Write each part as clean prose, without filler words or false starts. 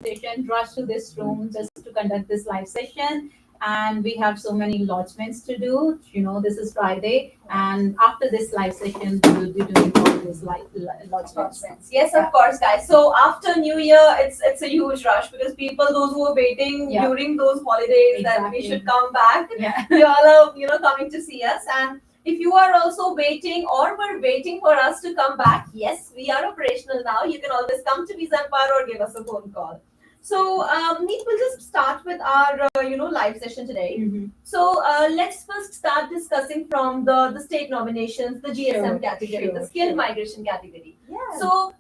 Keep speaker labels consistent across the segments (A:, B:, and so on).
A: session, rush to this room just to conduct this live session. And we have so many lodgements to do. This is Friday, and after this live session, we will be doing all these lodgements.
B: Yes, of course, guys. So after New Year, it's a huge rush because people, those who are waiting during those holidays, that we should come back. They all are, coming to see us. And if you are also waiting or were waiting for us to come back, yes, we are operational now. You can always come to Visa Empire or give us a phone call. So, Neet, we'll just start with our, live session today. So, let's first start discussing from the state nominations, the GSM category, the skilled migration category. So,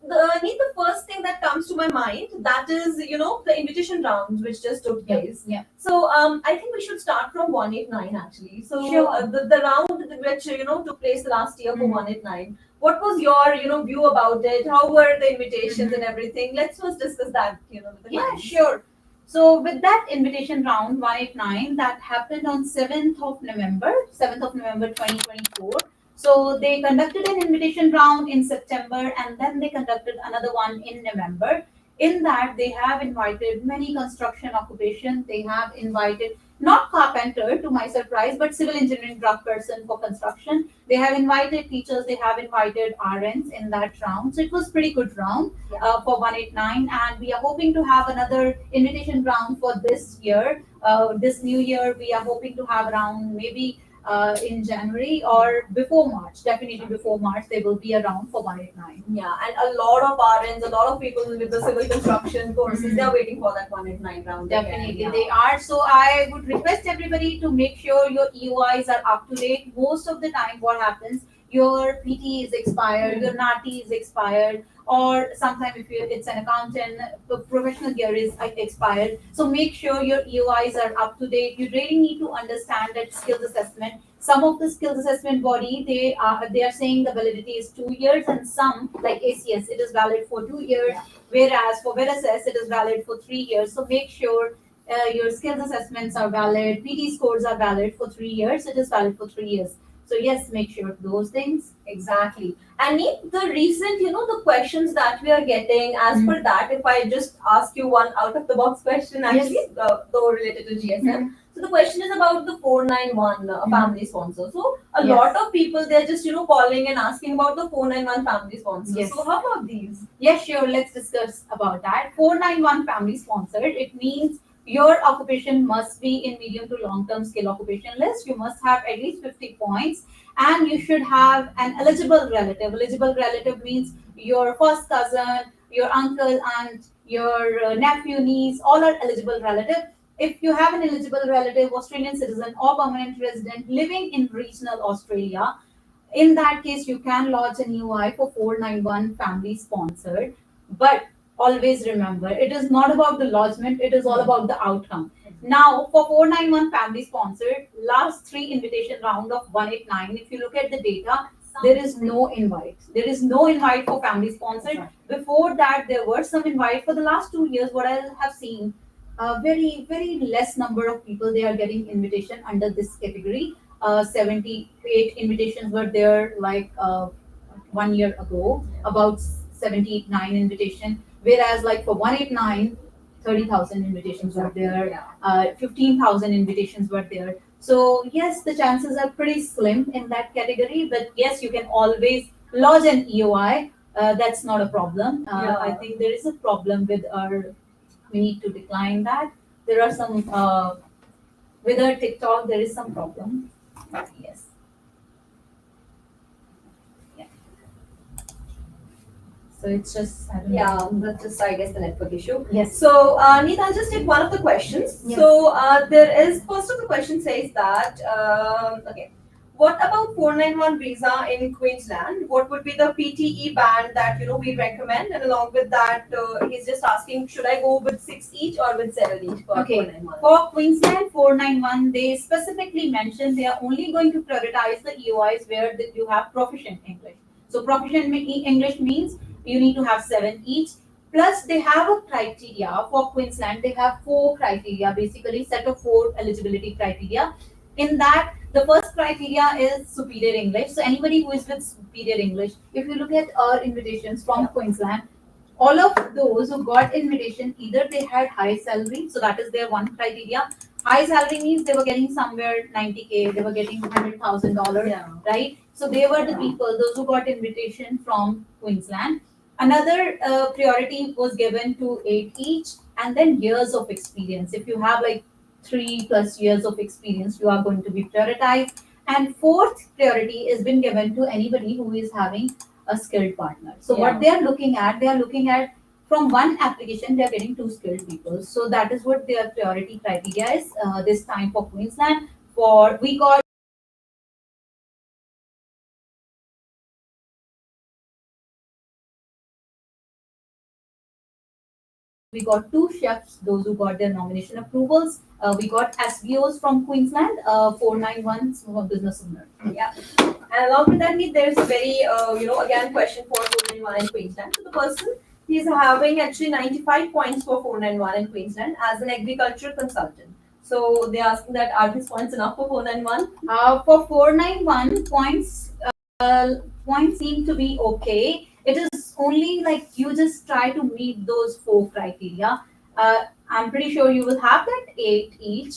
B: Neet, the first thing that comes to my mind, that is, the invitation rounds which just took place. So, I think we should start from 189 actually. So, the round which, took place last year for 189. What was your, view about it? How were the invitations and everything? Let's first discuss that, with the clients.
A: Sure. So with that invitation round 189 that happened on 7th of November 2024. So they conducted an invitation round in September, and then they conducted another one in November. In that, they have invited many construction occupations. They have invited not carpenter, to my surprise, but civil engineering draft person for construction. They have invited teachers. They have invited RNs in that round. So it was pretty good round for 189. And we are hoping to have another invitation round for this year. This new year, we are hoping to have around maybe in January or before March. Definitely before March, there will be a round for 189.
B: Yeah, and a lot of RNs, a lot of people with the civil construction courses, they are waiting for that 189 round.
A: Definitely, they are. So I would request everybody to make sure your EOIs are up to date. Most of the time, what happens, your PT is expired, your NATI is expired, or sometimes if it's an accountant, the professional gear is expired. So make sure your EOIs are up to date. You really need to understand that skills assessment. Some of the skills assessment body, they are saying the validity is 2 years, and some like ACS, it is valid for 2 years, whereas for VLSS, it is valid for 3 years. So make sure your skills assessments are valid, PT scores are valid for 3 years. It is valid for 3 years. So yes, make sure of those things.
B: Exactly. And the recent, the questions that we are getting as per that, if I just ask you one out of the box question, actually, though related to GSM. So the question is about the 491 family sponsor. So a lot of people, they're just, calling and asking about the 491 family sponsor. So how about these?
A: Yes, sure. Let's discuss about that. 491 family sponsored. It means your occupation must be in medium to long-term skill occupation list. You must have at least 50 points, and you should have an eligible relative. Eligible relative means your first cousin, your uncle, aunt, your nephew, niece, all are eligible relative. If you have an eligible relative, Australian citizen or permanent resident living in regional Australia, in that case, you can lodge an EOI for 491 family sponsored. But always remember, it is not about the lodgement, it is all about the outcome. Now, for 491 family sponsored, last 3 invitation round of 189, if you look at the data, there is no invite. There is no invite for family sponsored. Before that, there were some invite. For the last 2 years, what I have seen, very, very less number of people, they are getting invitation under this category. 78 invitations were there like 1 year ago, about 79 invitation. Whereas like for 189, 30,000 invitations were there, 15,000 invitations were there. So yes, the chances are pretty slim in that category, but yes, you can always lodge an EOI. That's not a problem. I think there is a problem with we need to decline that. There are some, with our TikTok, there is some problem. Yes. So it's just, I don't know.
B: That's just, I guess, the network issue.
A: Yes.
B: So, Neet, I'll just take one of the questions.
A: Yes.
B: So, there is, first of the question says that, okay, what about 491 visa in Queensland? What would be the PTE band that, we recommend? And along with that, he's just asking, should I go with 6 each or with 7 each for 491?
A: For Queensland 491, they specifically mentioned they are only going to prioritize the EOIs where you have proficient English. So proficient English means you need to have 7 each. Plus, they have a criteria for Queensland. They have 4 criteria, basically set of 4 eligibility criteria. In that, the first criteria is superior English. So anybody who is with superior English, if you look at our invitations from Queensland, all of those who got invitation, either they had high salary, so that is their one criteria. High salary means they were getting somewhere 90K, they were getting $100,000,
B: Yeah.
A: right? So they were the people, those who got invitation from Queensland. Another priority was given to 8 each, and then years of experience. If you have like 3+ years of experience, you are going to be prioritized. And fourth priority has been given to anybody who is having a skilled partner. So what they are looking at from one application, they are getting two skilled people. So that is what their priority criteria is this time for Queensland. For we got We got two chefs, those who got their nomination approvals. We got SBOs from Queensland, 491 small business owner.
B: Yeah. And along with that, there's a very, again, question for 491 in Queensland. So the person, he's having actually 95 points for 491 in Queensland as an agricultural consultant. So they're asking that are these points enough for 491?
A: For 491 points seem to be okay. It is only like you just try to meet those four criteria. I'm pretty sure you will have that 8 each.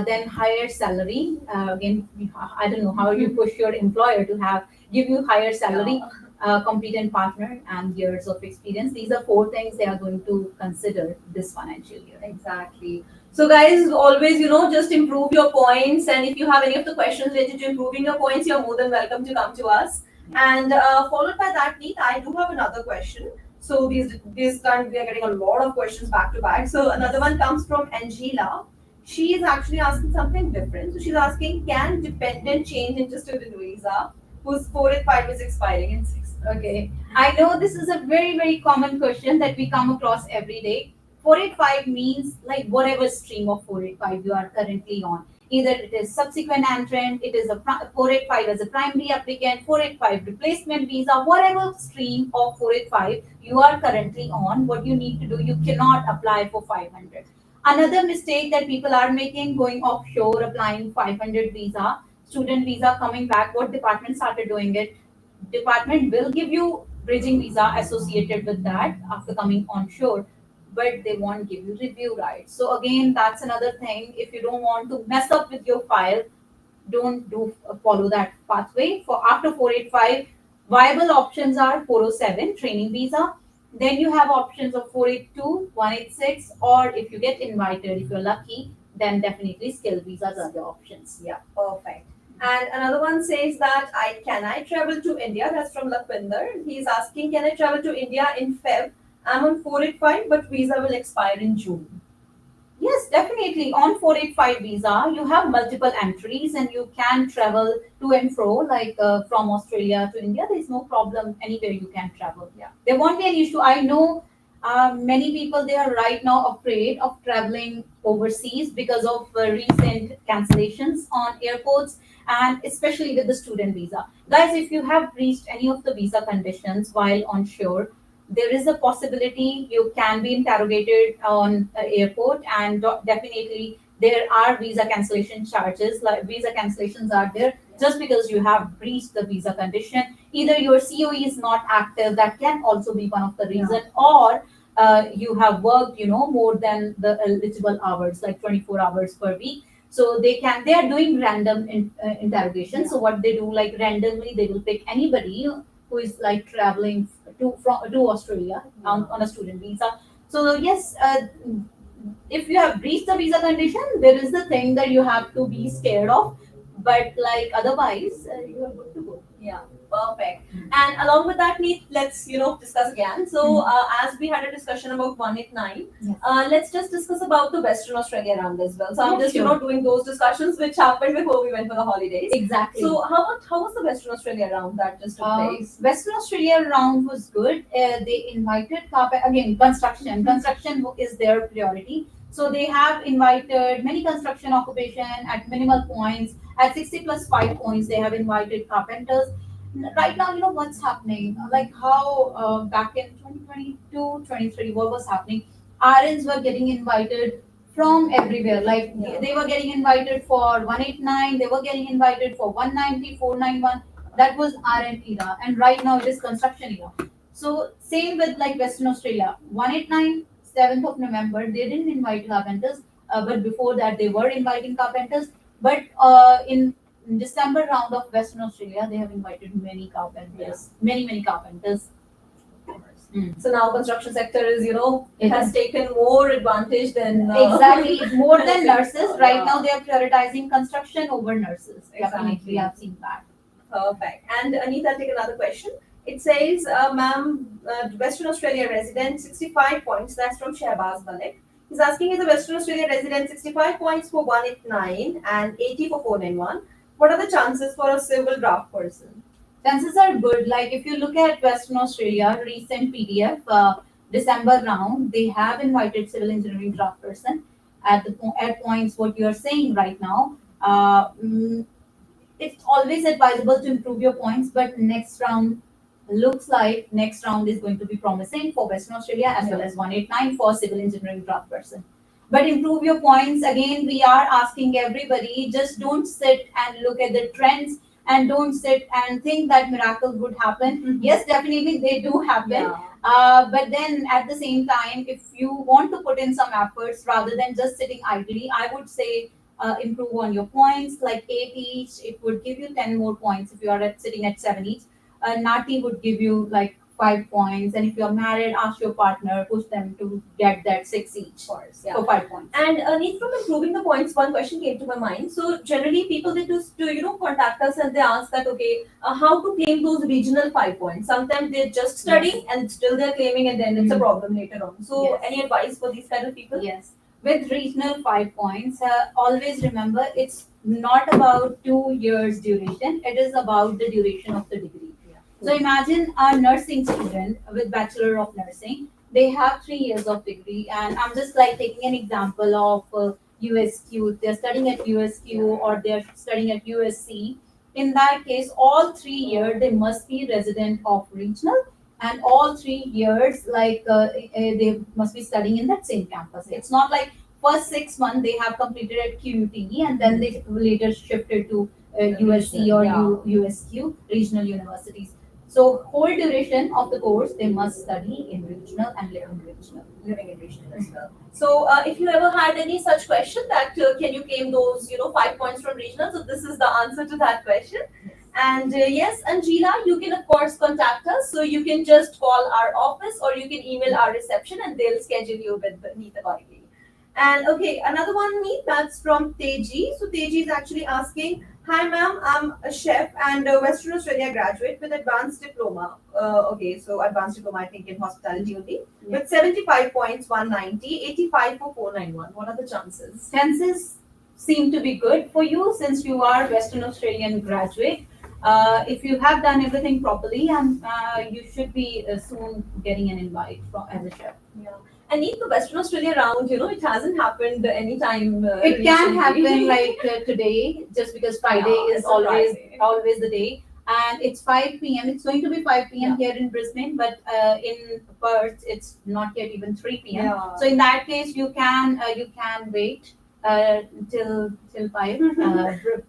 A: Then higher salary. Again, I don't know how you push your employer to give you higher salary, competent partner, and years of experience. These are four things they are going to consider this financial year.
B: Exactly. So guys, always, just improve your points. And if you have any of the questions related to improving your points, you're more than welcome to come to us. And followed by that, Neet, I do have another question. So these time we are getting a lot of questions back to back. So another one comes from Angela. She is actually asking something different. So she's asking, can dependent change into student visa whose 485 is expiring in 6?
A: Okay. I know this is a very, very common question that we come across every day. 485 means like whatever stream of 485 you are currently on. Either it is subsequent entrant, it is a 485 as a primary applicant, 485 replacement visa, whatever stream of 485 you are currently on, what you need to do, you cannot apply for 500. Another mistake that people are making, going offshore, applying 500 visa, student visa, coming back, what department started doing it? Department will give you bridging visa associated with that after coming onshore, but they won't give you review rights. So again, that's another thing. If you don't want to mess up with your file, don't do follow that pathway. For after 485, viable options are 407 training visa. Then you have options of 482, 186, or if you get invited, if you're lucky, then definitely skill visas are the options.
B: Yeah, perfect. And another one says that I travel to India? That's from Lakwinder. He's asking, can I travel to India in Feb? I'm on 485, but visa will expire in June.
A: Yes, definitely. On 485 visa, you have multiple entries and you can travel to and fro, like from Australia to India. There is no problem anywhere you can travel.
B: Yeah.
A: There won't be an issue. I know many people, they are right now afraid of traveling overseas because of recent cancellations on airports and especially with the student visa. Guys, if you have breached any of the visa conditions while on shore, there is a possibility you can be interrogated on airport, and definitely there are visa cancellation charges. Like visa cancellations are there just because you have breached the visa condition. Either your COE is not active, that can also be one of the reason, or you have worked, more than the eligible hours, like 24 hours per week. So they are doing random interrogation. So what they do, like randomly, they will pick anybody who is like traveling to Australia on a student visa. So yes, if you have breached the visa condition, there is the thing that you have to be scared of. But like otherwise, you are good to go.
B: Yeah, perfect. And along with that, Neet, let's discuss again. So as we had a discussion about 189,
A: Yes.
B: Let's just discuss about the Western Australia round as well. So I'm
A: Yeah,
B: just
A: sure.
B: doing those discussions which happened before we went for the holidays.
A: Exactly.
B: So how was the Western Australia round that just took place?
A: Western Australia round was good. They invited again construction. Construction is their priority. So they have invited many construction occupation at minimal points. At 60 plus 5 points, they have invited carpenters. Right now, what's happening? Like how back in 2022, 23, what was happening? RNs were getting invited from everywhere. Like they were getting invited for 189, they were getting invited for 190, 491. That was RN era. And right now it is construction era. So same with like Western Australia, 189 7th of November, they didn't invite carpenters, but before that they were inviting carpenters. But in December round of Western Australia, they have invited many carpenters, many carpenters.
B: So now construction sector is, it has taken more advantage than
A: exactly more than nurses. Right now they are prioritizing construction over nurses. Definitely,
B: Exactly.
A: I've seen that.
B: Perfect. And Anita, I'll take another question. It says, ma'am, Western Australia resident, 65 points. That's from Shehbaz Malik. He's asking, is a Western Australia resident 65 points for 189 and 80 for 491? What are the chances for a civil draft person?
A: Chances are good. Like if you look at Western Australia, recent PDF, December round, they have invited civil engineering draft person at at points what you are saying right now. It's always advisable to improve your points, but next round looks like next round is going to be promising for Western Australia as well as 189 for civil engineering draft person. But improve your points. Again, we are asking everybody, just don't sit and look at the trends and don't sit and think that miracles would happen. Yes, definitely they do happen. But then at the same time, if you want to put in some efforts rather than just sitting idly, I would say improve on your points, like 8 each. It would give you 10 more points if you are sitting at 7 each. Nati would give you like 5 points, and if you're married, ask your partner, push them to get that 6 each.
B: Course,
A: For 5 points.
B: And need from improving the points, one question came to my mind. So generally, people they just to contact us and they ask that okay, how to claim those regional 5 points. Sometimes they're just studying and still they're claiming, and then it's a problem later on. So
A: Yes.
B: any advice for these kind of people?
A: Yes. With regional 5 points, always remember it's not about 2 years duration, it is about the duration of the degree. So imagine a nursing student with Bachelor of Nursing. They have 3 years of degree, and I'm just like taking an example of USQ. They're studying at USQ or they're studying at USC. In that case, all 3 years they must be resident of regional, and all 3 years they must be studying in that same campus. It's not like first 6 months they have completed at QUTE and then they later shifted to USC or USQ regional universities. So whole duration of the course they must study in regional and live in regional.
B: Living in regional as well. So if you ever had any such question that can you claim those 5 points from regional, so this is the answer to that question. And yes, Angela, you can of course contact us. So you can just call our office or you can email our reception and they'll schedule you with Neet accordingly. And okay, another one, Neet, that's from Teji. So Teji is actually asking, hi ma'am, I'm a chef and a Western Australia graduate with advanced diploma. Okay, so advanced diploma I think in hospitality only. With 75 points, 190, 85 for 491. What are the chances?
A: Chances seem to be good for you since you are Western Australian graduate. If you have done everything properly, and you should be soon getting an invite as a chef.
B: Yeah. And in the Western Australia round, it hasn't happened anytime.
A: It can happen like today, just because Friday is
B: it's a
A: always
B: Friday.
A: always the day, and it's 5 p.m. It's going to be 5 p.m. here in Brisbane, but in Perth it's not yet even 3 p.m.
B: Yeah.
A: So in that case, you can wait till 5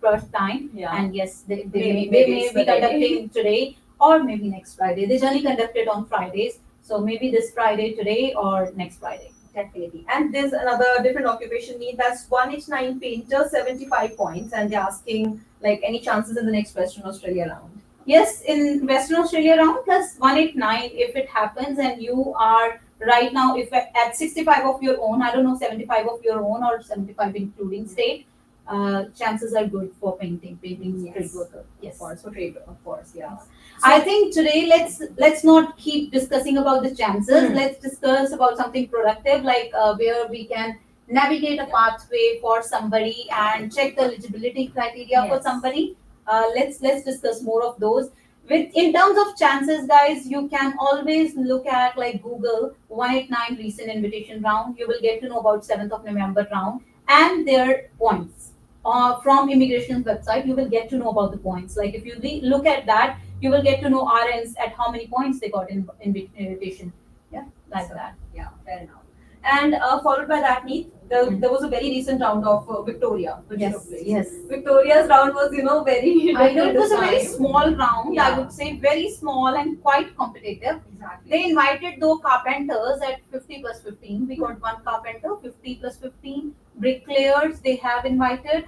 A: Perth time,
B: Yeah.
A: and yes, they
B: Maybe
A: may
B: it's
A: be
B: the day.
A: conducting today or maybe next Friday. They generally conduct it on Fridays, so maybe this Friday today or next Friday.
B: Definitely. And there's another different occupation need that's 189 painter, 75 points, and they're asking like any chances in the next Western Australia round.
A: Yes, in Western Australia round plus 189, if it happens and you are right now, if at 65 of your own, I don't know, 75 of your own or 75 including state, chances are good for painting
B: Yes.
A: trade worker. Yes.
B: Of course, for trade, of course, yeah.
A: I think today let's not keep discussing about the chances. Let's discuss about something productive, like where we can navigate a pathway for somebody and check the eligibility criteria for
B: Yes.
A: somebody. Let's discuss more of those. With in terms of chances, guys, you can always look at like Google 189 recent invitation round. You will get to know about 7th of November round and their points. From immigration's website, you will get to know about the points. Like if you look at that, you will get to know RNs at how many points they got in invitation. Yeah, like
B: So,
A: that.
B: Yeah, fair enough. And followed by that, Neet, there was a very recent round of Victoria, which
A: Yes,
B: took place.
A: yes.
B: Victoria's round was, very.
A: I know it was a
B: different
A: very
B: this time.
A: small round, I
B: Yeah.
A: would say very small and quite competitive.
B: Exactly.
A: They invited though carpenters at 50 plus 15. We got one carpenter, 50 plus 15. Bricklayers they have invited.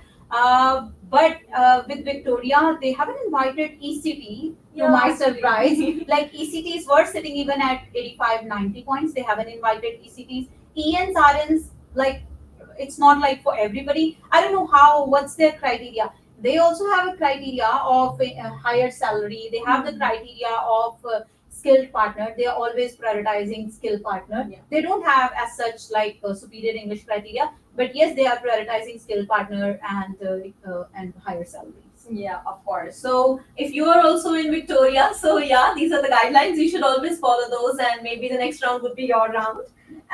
A: But with Victoria, they haven't invited ECT to my
B: actually.
A: surprise. Like ECTs were sitting even at 85, 90 points. They haven't invited ECTs. ENs, RNs, like it's not like for everybody. I don't know what's their criteria. They also have a criteria of a higher salary. They have the criteria of skilled partner. They are always prioritizing skilled partner.
B: Yeah.
A: They don't have as such like superior English criteria, but yes, they are prioritizing skilled partner and higher salaries.
B: Yeah, of course. So if you are also in Victoria, so yeah, these are the guidelines. You should always follow those, and maybe the next round would be your round.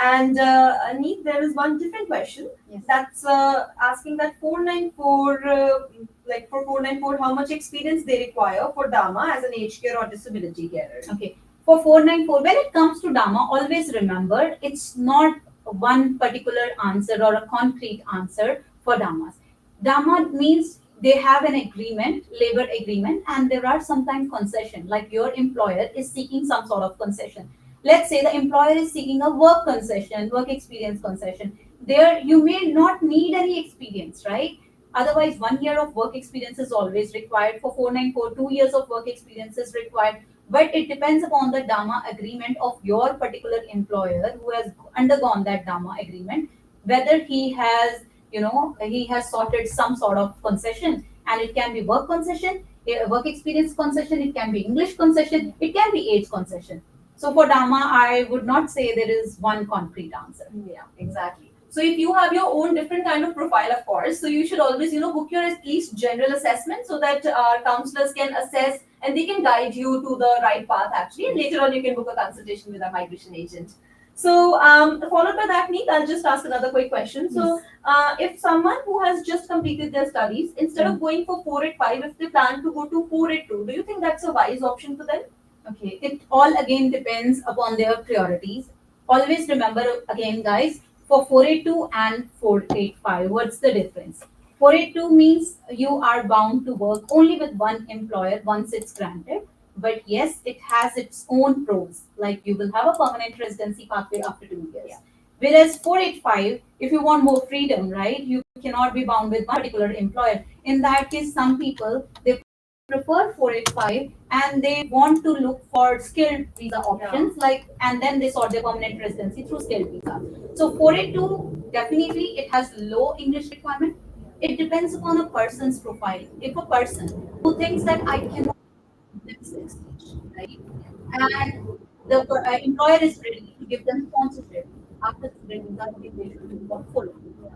B: And Aneet, there is one different question.
A: Yes.
B: That's asking that 494, like for 494, how much experience they require for DAMA as an aged care or disability carer?
A: Okay. For 494, when it comes to DAMA, always remember it's not one particular answer or a concrete answer for DAMAs. DAMA means they have an agreement, labor agreement, and there are sometimes concession, like your employer is seeking some sort of concession. Let's say the employer is seeking a work concession, work experience concession. There you may not need any experience, right? Otherwise, 1 year of work experience is always required. For 494, 2 years of work experience is required. But it depends upon the DAMA agreement of your particular employer who has undergone that DAMA agreement, whether he has sorted some sort of concession, and it can be work concession, work experience concession, it can be English concession, it can be age concession. So for DAMA, I would not say there is one concrete answer.
B: Yeah, exactly. So if you have your own different kind of profile, of course, so you should always, book your at least general assessment so that counselors can assess and they can guide you to the right path actually. And later on, you can book a consultation with a migration agent. So followed by that, Neet, I'll just ask another quick question. So if someone who has just completed their studies, instead of going for 485, if they plan to go to 482, do you think that's a wise option for them?
A: Okay, it all again depends upon their priorities. Always remember again, guys, for 482 and 485, what's the difference? 482 means you are bound to work only with one employer once it's granted. But yes, it has its own pros. Like you will have a permanent residency pathway after 2 years.
B: Yeah.
A: Whereas 485, if you want more freedom, right, you cannot be bound with one particular employer. In that case, some people they prefer 485 and they want to look for skilled visa options and then they sort their permanent residency through skilled visa. So 482 definitely it has low English requirement. It depends upon a person's profile. If a person who thinks that I cannot do this stage, right? And the employer is ready to give them sponsorship after student visa, I think they should go full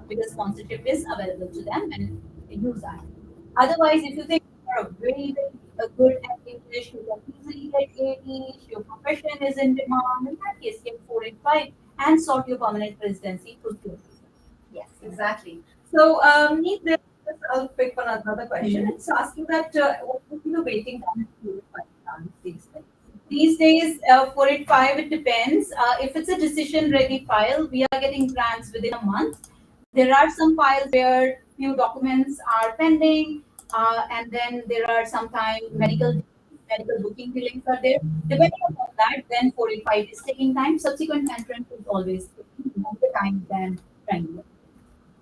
A: because sponsorship is available to them and they use that. Otherwise, if you think you're a very good at English, you can easily get 80, your profession is in demand, in that case, get 485 and sort your permanent residency through skills.
B: Yes, exactly. So, Neet, there's I'll pick on another question. It's asking that what would be the waiting time to finance these things?
A: These days, 485, it depends. If it's a decision ready file, we are getting grants within a month. There are some files where few documents are pending, and then there are sometimes medical booking delays are there. Depending upon that, then 485 is taking time. Subsequent entrance is always taking longer time than primary.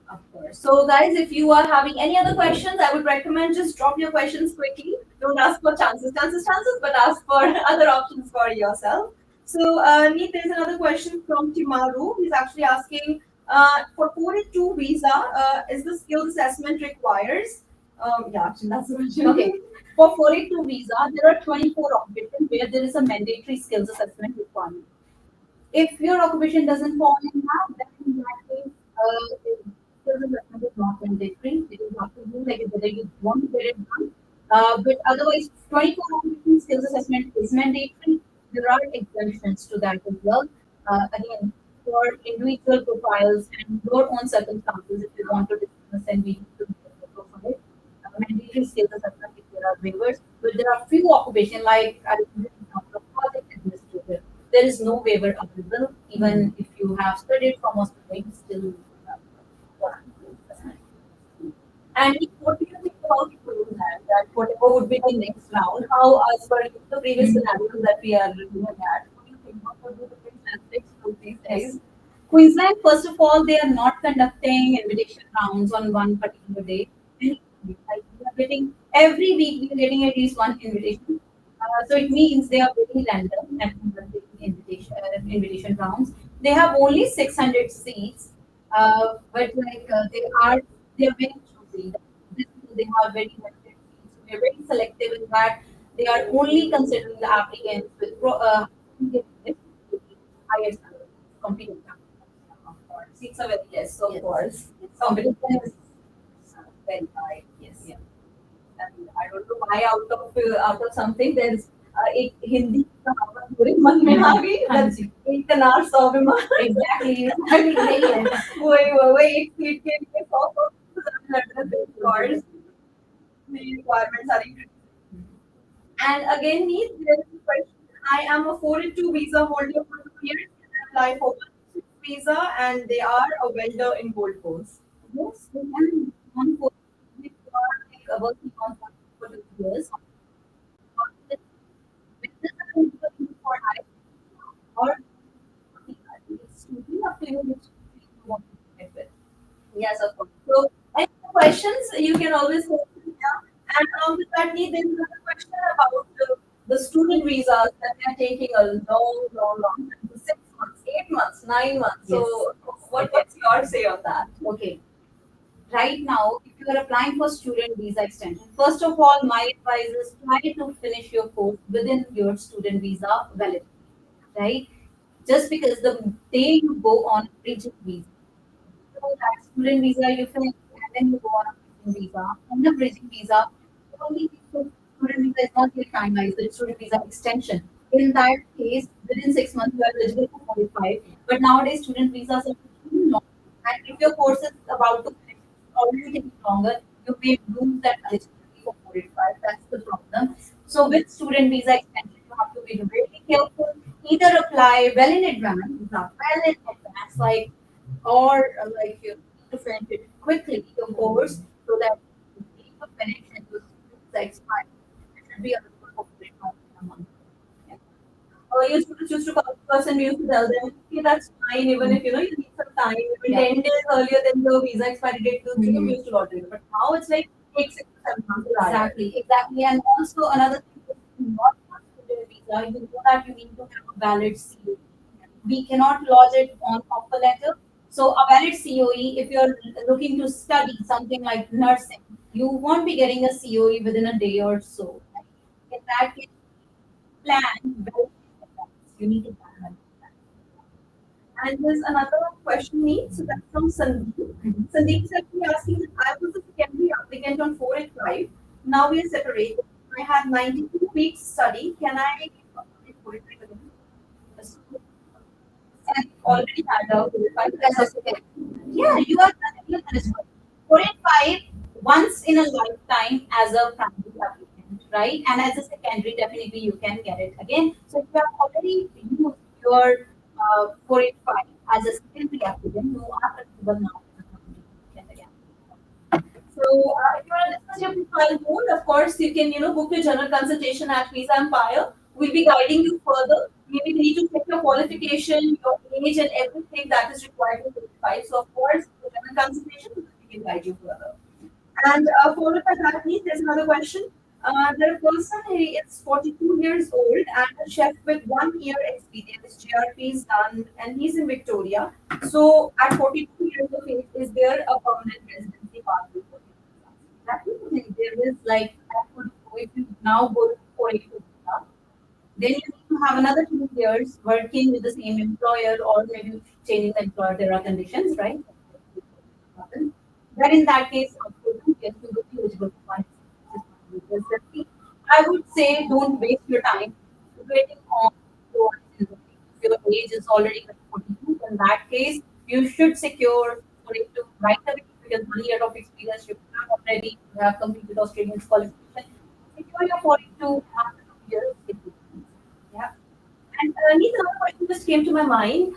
B: Of course. So, guys, if you are having any other questions, I would recommend just drop your questions quickly. Don't ask for chances, but ask for other options for yourself. So, Neet, there's another question from Timaru. He's actually asking for 482 visa, is the skills assessment requires? Yeah, actually, that's the question.
A: Okay. For 482 visa, there are 24 occupations where there is a mandatory skills assessment requirement. If your occupation doesn't fall in that, then in that case, skills assessment is not mandatory. It is up to you, like whether you want to get it done. But otherwise, 24 occupation skills assessment is mandatory. There are exemptions to that as well. Again, for individual profiles and your own circumstances, if you want to discuss and we need to profile, mandatory skills assessment if there are waivers. But there are few occupations like I give you an example of project administrator. There is no waiver available even if you you have studied from Australia, still.
B: And what do you think about doing that? That whatever would be the next round, how as per the previous scenarios that we are looking at, what do you think? What would be the Queensland's next move these days?
A: Queensland, first of all, they are not conducting invitation rounds on one particular day. Like we are getting every week, we are getting at least one invitation. So it means they are very random and conducting invitation rounds. They have only 600 seats, but they are very choosy. They have very limited seats. They are very selective in that they are only considering the applicants with higher salary, competing. Of course.
B: Seats are very less, so of course.
A: Competition is very high.
B: Yes.
A: Yeah.
B: And I don't know why out of something there's एक हिंदी कहावत पूरे मन में आ गई that's एक अनार 100 बीमार
A: Exactly. Exactly.
B: वही एक सीट के लिए 100 course the requirements are increasing. And again, Neet, there is a question. I am a 482 visa holder for 2 years. Can I apply for one visa and they are a vendor in Gold Coast.
A: Yes, we can one for if you are like working on for 2 years. Business are looking for high or it's totally up to you which you want to get with.
B: Yes, of course. So, any questions you can always send me here. And along with that, Neet, there is another question about the student visas that they are taking a long time. So 6 months, 8 months, 9 months.
A: Yes.
B: So, what's your say on that?
A: Okay. Right now, if you are applying for student visa extension, first of all, my advice is try to finish your course within your student visa validity, right? Just because the day you go on bridging visa, so that student visa you finish and then you go on a bridging visa. On the bridging visa, only if student visa is not yet finalized, the student visa extension. In that case, within 6 months, you are eligible for 45. But nowadays, student visas are taking long. And if your course is about to finish, it's already taking longer, you may lose that eligibility for 45. That's the problem. So with student visa extension, you have to be really careful. Either apply well in advance, like like you need to finish it quickly, your course, so that you need to finish and your students expire. It should be available for a month. Yeah.
B: You used to come to us and we used to tell them, okay, that's fine, even if you need some time, even
A: Yeah.
B: 10 days earlier than the visa expiry date,
A: Mhm.
B: we used to lottery. But now it's like take 6 to 7 months to arrive.
A: Exactly. And also another thing is not for student visa, you know that you need to have a valid COE. We cannot lodge it on offer letter. So a valid COE, if you're looking to study something like nursing, you won't be getting a COE within a day or so. Right? In that case, plan well in advance. You need to plan well.
B: And there's another question, Neet. So that's from Sandeep.
A: Mhm.
B: Sandeep is actually asking that I was a secondary applicant on 485. Now we are separated. I had 92 weeks study. Can I apply 485 again? Yes. I already had a 485
A: As a second. Yeah, you are eligible. 45 once in a lifetime as a primary applicant, right? And as a secondary, definitely you can get it again. So if you have already used your 485 as a secondary applicant, you are eligible now as a primary applicant again.
B: So, if you want to discuss your profile more, of course, you can, book your general consultation at Visa Empire. We'll be guiding you further. Maybe you need to check your qualification, your age, and everything that is required to qualify. So, of course, the general consultation, we can guide you further. And followed by that, there's another question. There a person, he is 42 years old and a chef with 1 year experience. JRP is done and he's in Victoria. So at 42 years of age, is there a permanent residency pathway for him?
A: That is the thing. There is like, that would, if you now go to 482 visa, then you need to have another 2 years working with the same employer or maybe changing the employer. There are conditions, right? Then in that case, of course, yes, you would be eligible for one. Residency. I would say don't waste your time waiting on for residency. If your age is already like 42, in that case, you should secure for it to right away because 1 year of experience you have already, you have completed Australian qualification. Secure your 42 after 2 years. Yeah. And
B: Neither another question just came to my mind.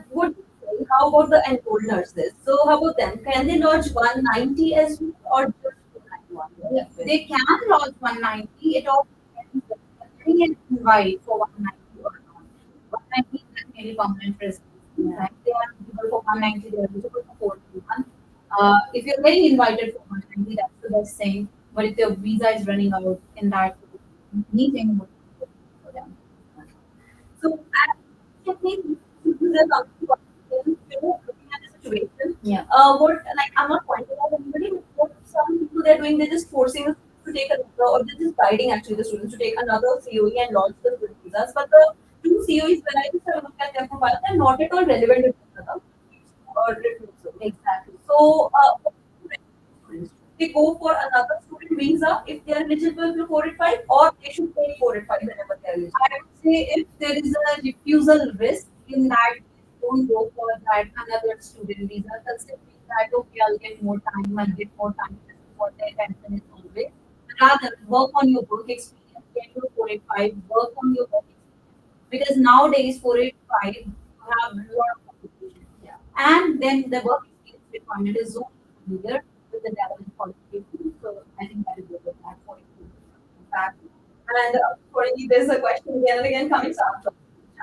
B: What do you say? How about the enrolled nurses? So how about them? Can they lodge 190 as well or just 291?
A: They can lodge 190. It all depends whether they can invite for 190 or not. 190 is definitely permanent residence, right? They are eligible for 190, they are eligible for 421. If you're getting invited for 190, that's the best thing. But if your visa is running out in that meeting, would be good for them.
B: So actually, they're coming to us, looking at the situation.
A: Yeah.
B: What like I'm not pointing out anybody, but what some people they're doing, they're just forcing us to take another, or they're just guiding actually the students to take another COE and launch the student visas. But the two COEs, when I just have a look at their profile, they're not at all relevant with each other or refusal.
A: Exactly.
B: So, they go for another student visa if they are eligible to 485, or they should take 485 whenever they are eligible.
A: I would say if there is a refusal risk in that, don't go for that another student visa, considering that okay, I'll get more time, I'll get more time. This is what their intention is always. Rather, work on your work experience, get your 485, work on your work experience. Because nowadays 485 you have a lot of competition.
B: Yeah.
A: And then the work experience requirement is so familiar with the level of qualification. So I think that is a good that 42. In fact,
B: And accordingly, there's a question again and again coming up.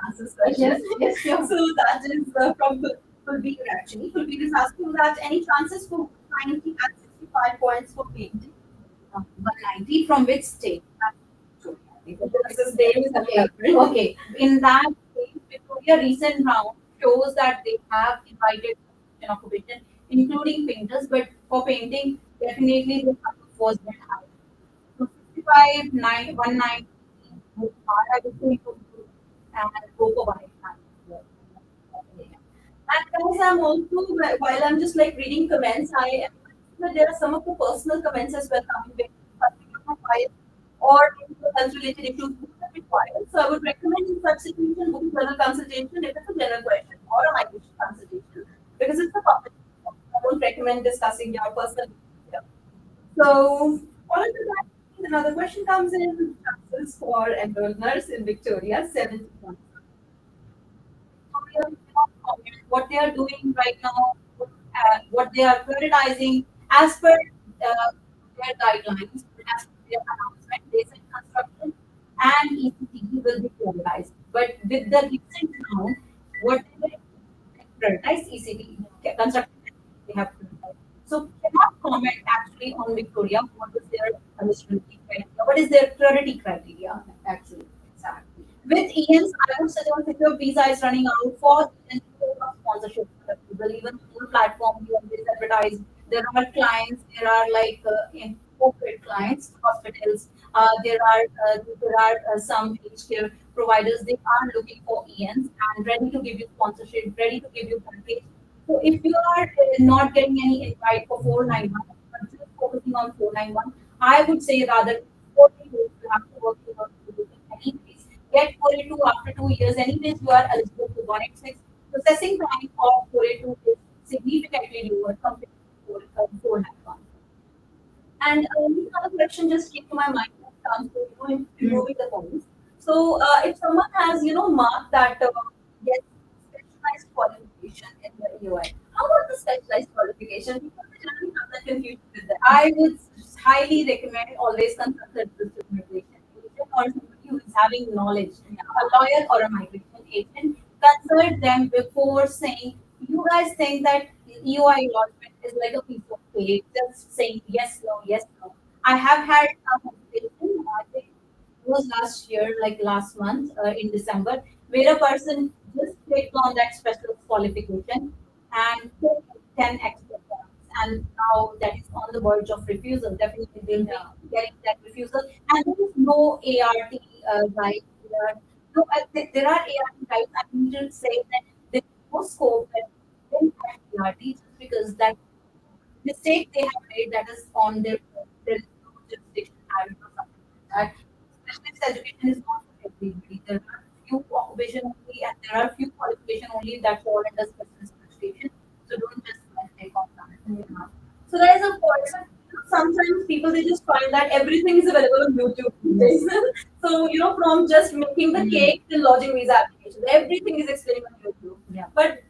B: Chances question.
A: yes, sure.
B: So that is from Kulbir actually. Kulbir is asking that any chances for 90 and 65 points for painting.
A: 190 from which state?
B: This is name is
A: Okay. Okay. In that case, Victoria recent round shows that they have invited an occupation, including painters, but for painting, definitely the cut-off was bit high. So 65, 9, 190 would hard, I would say, to do and go for 189.
B: And guys, I'm also while I'm just like reading comments, I am that there are some of the personal comments as well coming with file or health related issues which are required. So I would recommend in such situation book general consultation if it's a general question or a migration consultation because it's a public. I don't recommend discussing your personal issues here. So followed by that, another question comes in chances for enrolled nurse in Victoria 71.
A: Victoria cannot comment what they are doing right now, what they are prioritizing as per their guidelines, as per their announcement. They said construction and ECT will be prioritized. But with the recent round, what they prioritize ECT, construction, they have prioritized. So cannot comment actually on Victoria. What is their eligibility criteria? What is their priority criteria actually? Exactly. With ENs, I would suggest if your visa is running out for sponsorship people, even on your platform, you always advertise. There are clients, there are like in corporate clients, hospitals, there are some aged care providers, they are looking for ENs and ready to give you sponsorship, ready to give you package. So if you are not getting any invite for 491, but just focusing on 491, I would say rather 42, you have to work towards anyways. Get 42 after 2 years, anyways, you are eligible for 186. Processing time of 42 is significantly lower compared to 491.
B: And another question just came to my mind when it comes to improving the points. So if someone has marked that yes specialized qualification in the EOI, how about the specialized qualification? People generally have that confusion with that.
A: I would highly recommend always consult a digital migration agent or somebody who is having knowledge, a lawyer or a migration agent. Consult them before saying, you guys think that EOI allotment is like a piece of cake, just saying yes, no. I have had a consultation, I think it was last year, like last month in December, where a person just clicked on that special qualification and took 10 extra points. And now that is on the verge of refusal. Definitely they'll be getting that refusal. And there is no ART guide here. No, there are ART guides. I need to say that there is no scope that they didn't have ART just because that mistake they have made that is on their own. There is no jurisdiction having or something like that. Specialist education is not for everybody. There are few occupation only and there are few qualification only that fall under specialist education. So don't just take on that.
B: So there is a point. sometimes people they just find that everything is available on YouTube these days. So from just making the cake till lodging visa application, everything is explained on YouTube.
A: Yeah.
B: But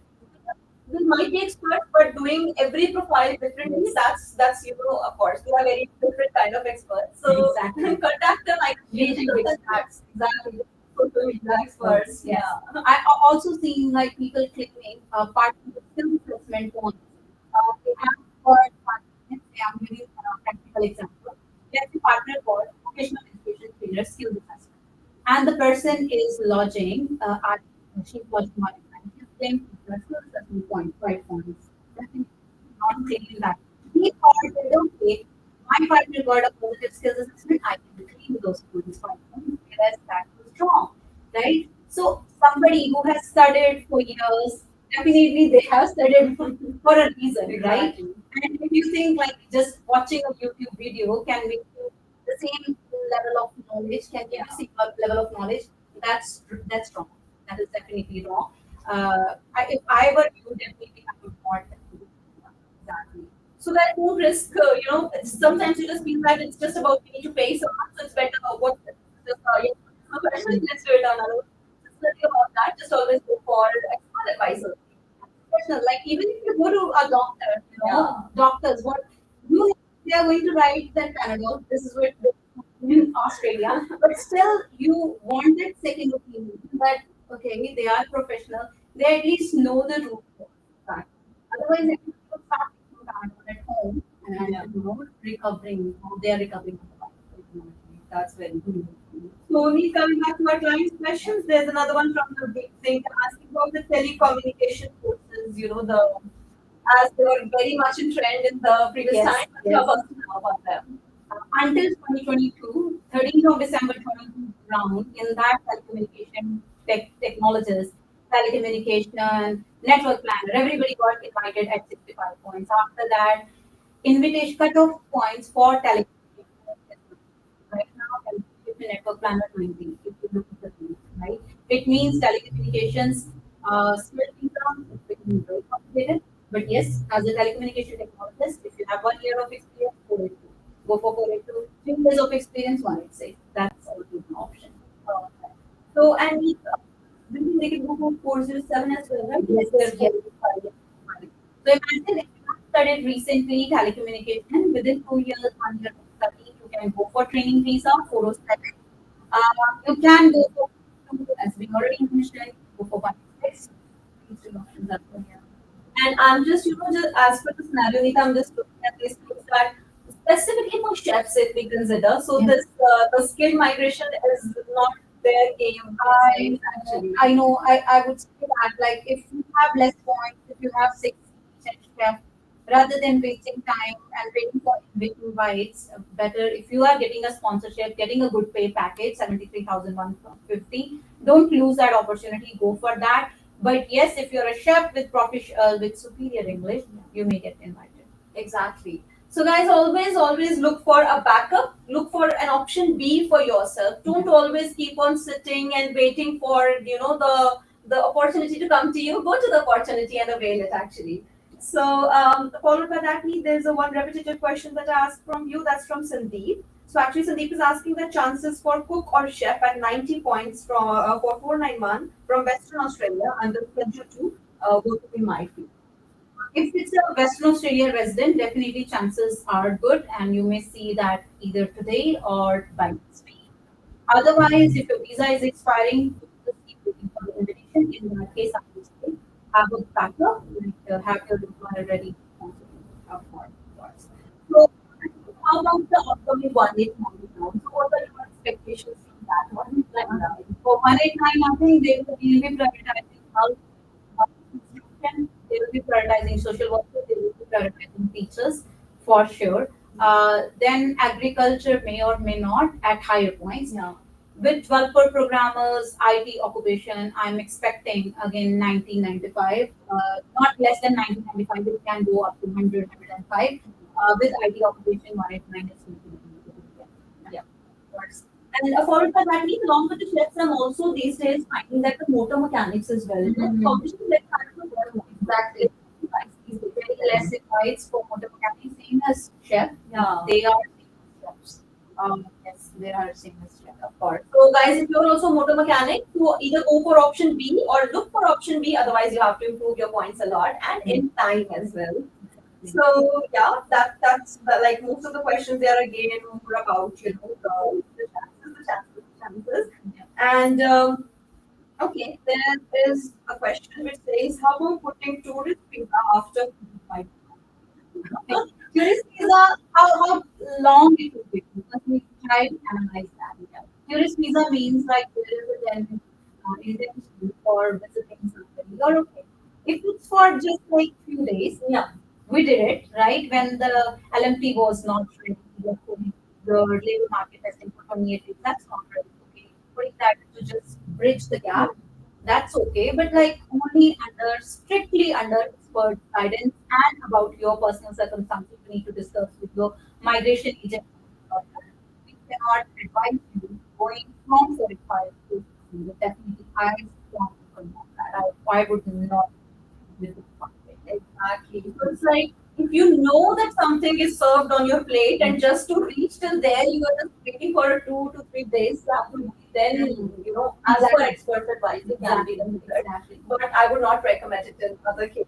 B: they might be experts, but doing every profile differently, that's of course, they are very different kind of experts. So
A: Exactly.
B: contact them like
A: Engaging experts.
B: exactly social media experts.
A: Yes.
B: Yeah.
A: I also seen like people claiming part of the skill assessment points. They have for partners, I'm giving a practical example. Let's say partner for vocational education trainer skill assessment, and the person is lodging at she's lodging my client. She's claiming the skill assessment point, 5 points. Definitely not claiming that. He thought that okay, my partner got a positive skills assessment, I can claim those points, 5 points, whereas that was wrong, right? So somebody who has studied for years, definitely they have studied for a reason, right?
B: Exactly.
A: And if you think like just watching a YouTube video can make you the same level of knowledge, can give you the same level of knowledge, that's wrong. That is definitely wrong. If I were you, definitely I would not do that. Exactly.
B: So that no risk, sometimes you just feel that it's just about we need to pay so much, so it's better what just no question, let's do it on our own. It's nothing about that. Just always go for expert advisor.
A: Personal. Like even if you go to a doctor,
B: Yeah.
A: doctors, what you they are going to write that Panadol. This is what they do in Australia, but still you want that second opinion. That okay, they are professional. They at least know the root cause of that. Otherwise, if you start taking Panadol at home and recovering, they are recovering.
B: That's very good. Slowly coming back to our clients' questions, there's another one from the big thing asking about the telecommunication courses, the as they were very much in trend in the previous
A: Yes,
B: time. What's
A: yes.
B: your thoughts now about them?
A: Until 2022, 13th of December 22 round in that telecommunication technologists, telecommunication, network planner, everybody got invited at 65 points. After that, invitation cutoff points for telecommunication. Right now, telecommunication network planner 20, if you look at the thing, right? It means telecommunications skill income is becoming very complicated. But yes, as a telecommunication technologist, if you have 1 year of experience, 482. Go for 482. 3 years of experience, 186. That's also an option.
B: Uh, So, and we think they can go for 407 as well, right?
A: Yes,
B: They're
A: yes.
B: 405.
A: So imagine if you have studied recently telecommunication, within 2 years, 1 year of study, you can go for training visa, 407. You can go for, as we already mentioned, go for 186. These two options are there.
B: And I'm just, just as per the scenario, Nita, I'm just looking at these things that specifically for chefs, if we consider, so
A: Yes.
B: this the skill migration is not their game. Actually.
A: I know, I would say that, like, if you have less points, if you have 6 chef, rather than wasting time and waiting for invites, better if you are getting a sponsorship, getting a good pay package, 73,150, don't lose that opportunity, go for that. But yes, if you're a chef with superior English, you may get invited.
B: Exactly. So guys, always look for a backup. Look for an option B for yourself. Don't always keep on sitting and waiting for the opportunity to come to you. Go to the opportunity and avail it actually. So followed by that, there's a one repetitive question that I asked from you. That's from Sandeep. So actually, Sandeep is asking the chances for cook or chef at 90 points from for 491 from Western Australia under Schedule 2. What would be my fee?
A: If it's a Western Australia resident, definitely chances are good, and you may see that either today or by next week. Otherwise, if your visa is expiring, just keep waiting for the invitation. In that case, I would say have a backup, like have your employer ready for yours. So, how about the upcoming 189 now? So, what are your expectations from that one? Like, for 189, I think they will be prioritizing health institution, they will be prioritizing social workers, they will be prioritizing teachers for sure. Then agriculture may or may not at higher points.
B: Yeah.
A: With developer programmers, IT occupation, I'm expecting again 1995, not less than 1995, it can go up to 100, 105. With IT occupation, 189 is going to be.
B: Yeah. And followed by that, along with the chefs, I'm also these days finding that the motor mechanics as well.
A: Mhm.
B: Competition less kind of work.
A: Exactly. Very less invites for motor mechanics. famous chef.
B: Yeah.
A: They are famous chefs. Yes, they are famous chefs, of course.
B: So, guys, if you're also a motor mechanic, you either go for option B or look for option B. Otherwise, you have to improve your points a lot and in time as well. So, yeah, that's like most of the questions there are again more about the chances. And okay, there is a question which says, how about putting tourist visa after 5?
A: Tourist visa, how long it will be? Because we try to analyze that. Yeah. Tourist visa means like there is a genuine intention for visiting somebody. Or okay, if it's for just like few days,
B: Yeah.
A: we did it right when the LMP was not ready. The labor market testing for 28 days. That's not right. Okay, putting that to just bridge the gap, that's okay, but like only under strictly under expert guidance and about your personal circumstances you need to discuss with your migration agent. We cannot advise you going from 45 to 60. Definitely, I strongly condemn that. I would not with the market.
B: Exactly. So it's like if you know that something is served on your plate and just to reach till there, you are just waiting for a 2 to 3 days. That would be then, as per
A: Exactly.
B: expert advice, it can be done.
A: Exactly.
B: But I would not recommend it in other cases.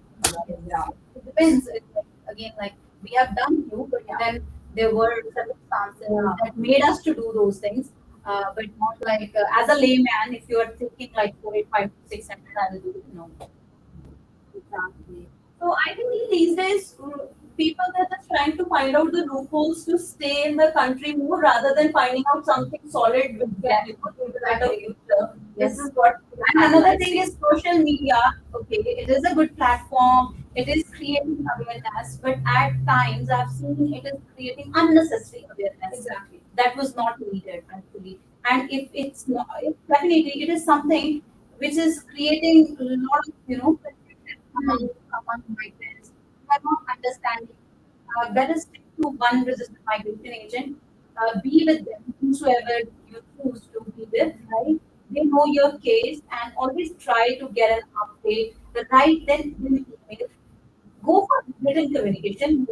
A: Yeah. It depends. It's like, again, like we have done few, but then there were circumstances that made us to do those things. But not like as a layman, if you are thinking like 485 600, I will do it. No. Exactly.
B: So I think these days people are just trying to find out the loopholes to stay in the country more rather than finding out something solid with that better future.
A: Yes.
B: This is what.
A: And another thing is social media. Okay, it is a good platform. It is creating awareness, but at times I've seen it is creating unnecessary awareness.
B: Exactly.
A: That was not needed actually. And if it's not, if definitely it is something which is creating a lot of confusion among migrants. They are not understanding. Better stick to one registered migration agent. Be with them, whosoever you choose to be with, right? They know your case and always try to get an update. The right then email. Go for written communication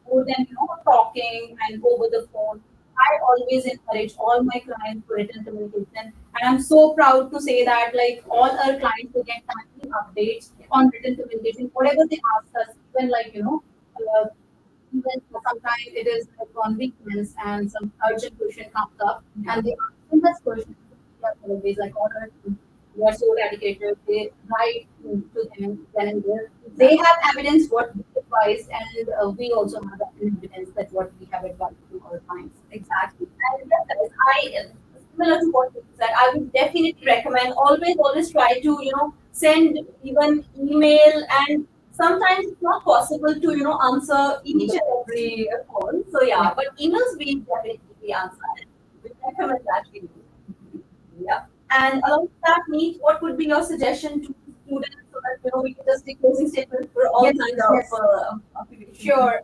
A: more than talking and over the phone. I always encourage all my clients for written communication, and I'm so proud to say that like all our clients will get timely updates on written communication, whatever they ask us, even like even sometimes it is like on weekends and some urgent question comes up and they ask us questions. We are always like order. We are so dedicated. They write to them then and there. They have evidence what we advise, and we also have that evidence that what we have advised to our clients.
B: Exactly. And yes, similar to what you said, I would definitely recommend always try to, send even email and sometimes it's not possible to, answer each and every call. So yeah, but emails we definitely answer. We recommend that we do. Yeah. And along with that, Neat, what would be your suggestion to students so that we can just take closing statements for all
A: Yes,
B: kinds
A: yes.
B: of occupations?
A: Sure.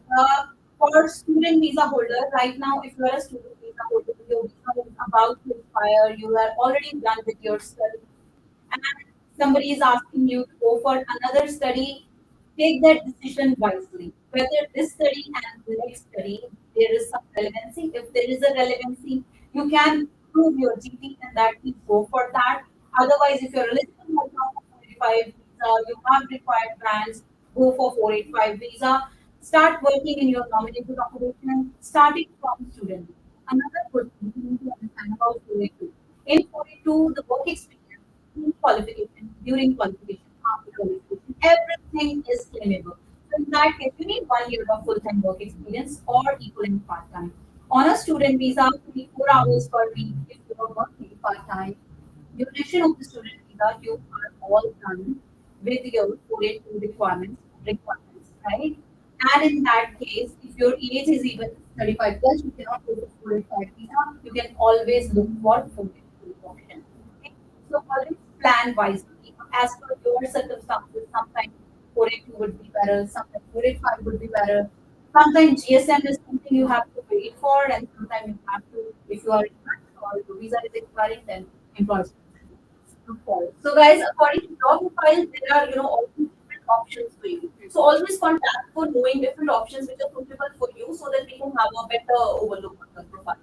A: For student visa holder, right now, if you are a student visa holder, your visa is about to expire, you are already done with your study, and somebody is asking you to go for another study, take that decision wisely. Whether this study and the next study, there is some relevancy. If there is a relevancy, you can prove your GT and that you go for that. Otherwise, if you're eligible right now for 485 visa, you have required grants, go for 485 visa. Start working in your nominated occupation, starting from student. Another good thing you need to understand about 482. In 482, the work experience in qualification, during qualification, after qualification, everything is claimable. So in that case, you need 1 year of full-time work experience or equivalent part-time. On a student visa, 24 hours per week if you are working part-time. Duration of the student visa, you are all done with your 482 requirements, right? And in that case, if your age is even 35 plus, you cannot go to 485 visa. You can always look for 482 option. Okay? So always plan wisely as per your circumstances. Sometimes 482 would be better, sometimes 485 would be better. Sometimes GSM is something you have to wait for, and sometimes you have to, if you are in touch or your visa is expiring, then employers look for it.
B: So, guys, according to your profile, there are always different options for you. So, always contact for knowing different options which are suitable for you you so that we can have a better overlook on the profile.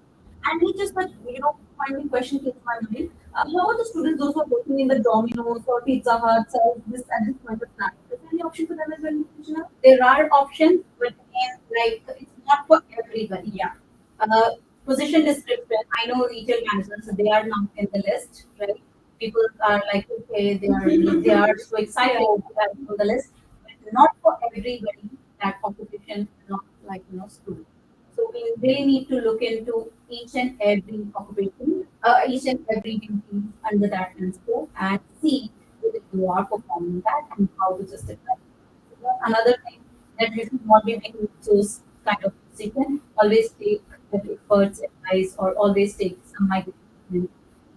B: And he just that finding question came to my mind. How are the students those who are working in the Domino's or Pizza Hut sells this at this point of time? Is there any option for them as well in the future now?
A: There are options, but again, like it's not for everybody.
B: Yeah.
A: Uh, Position description. I know retail managers, so they are not in the list, right? People are like, okay, they are so excited to have on the list, but not for everybody. That occupation is not like school. So we really need to look into each and every occupation, each and every duty under that scope, and see whether you are performing that and how to justify. Another thing that you should not be making those kind of decision. Always take the expert's advice or always take some migration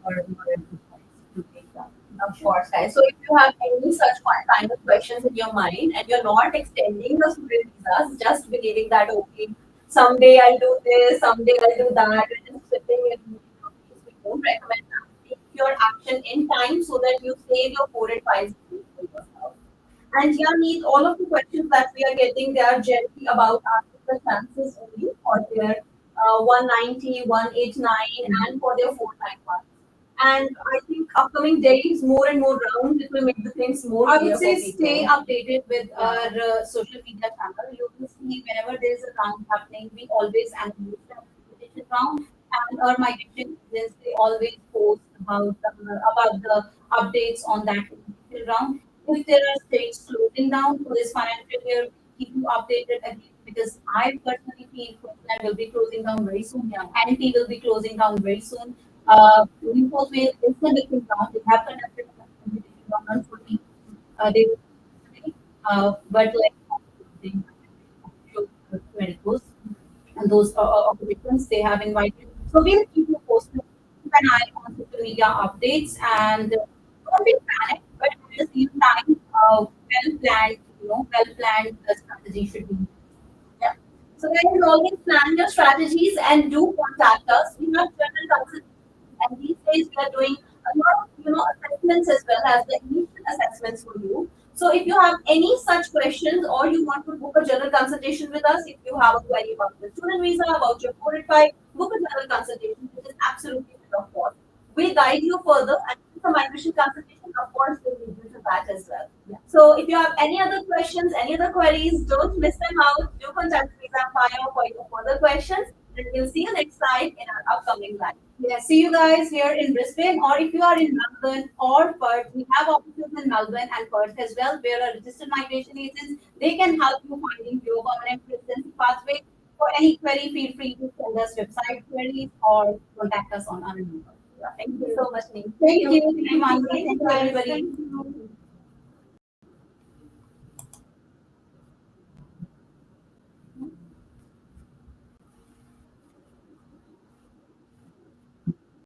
A: or more advice to take that.
B: Of course, guys. So if you have any such kind of questions in your mind and you're not extending the student visas, just believing that okay, someday I'll do this, someday I'll do that, and just sitting with me, we don't recommend that. Take your action in time so that you save your 4 and 5 for yourself. And yeah, Neat, all of the questions that we are getting, they are generally about asking the chances only for their 190, 189, and for their 491. And I think upcoming days, more and more rounds, it will make the things more
A: I
B: clear
A: would say
B: for
A: stay
B: people.
A: updated with our social media channel. You will see whenever there is a round happening, we always announce the migration round, and our migration agents they always post about the updates on that migration round. If there are states closing down for this financial year, we'll keep you updated again because I personally feel Queensland will be closing down very soon. Yeah, NT will be closing down very soon. New South Wales is the migration round. They have conducted a migration round on 14 they but like they show medicals and those occupations they have invited. So we'll keep you posted. Keep an eye on social media updates and don't be panicked, but at the same time, well planned, well planned strategy should be.
B: Yeah. So guys, always plan your strategies and do contact us. We have general consultations, and these days we are doing a lot of assessments as well as the initial assessments for you. So if you have any such questions or you want to book a general consultation with us, if you have a query about the student visa, about your 485, book a general consultation, which is absolutely free of cost. We'll guide you further and the migration consultation, of course, will lead you to that as well. Yeah. So if you have any other questions, any other queries, don't miss them out. Do contact Exam Fire for your further questions. And we'll see you next time in our upcoming live.
A: Yeah, see you guys here in Brisbane, or if you are in Melbourne or Perth, we have offices in Melbourne and Perth as well, where our registered migration agents they can help you finding your permanent residency pathway. For any query, feel free to send us website queries or contact us on our number.
B: Yeah. Thank you so much, Neem.
A: Thank you, Manvi. Thank you, everybody.
B: Thank you.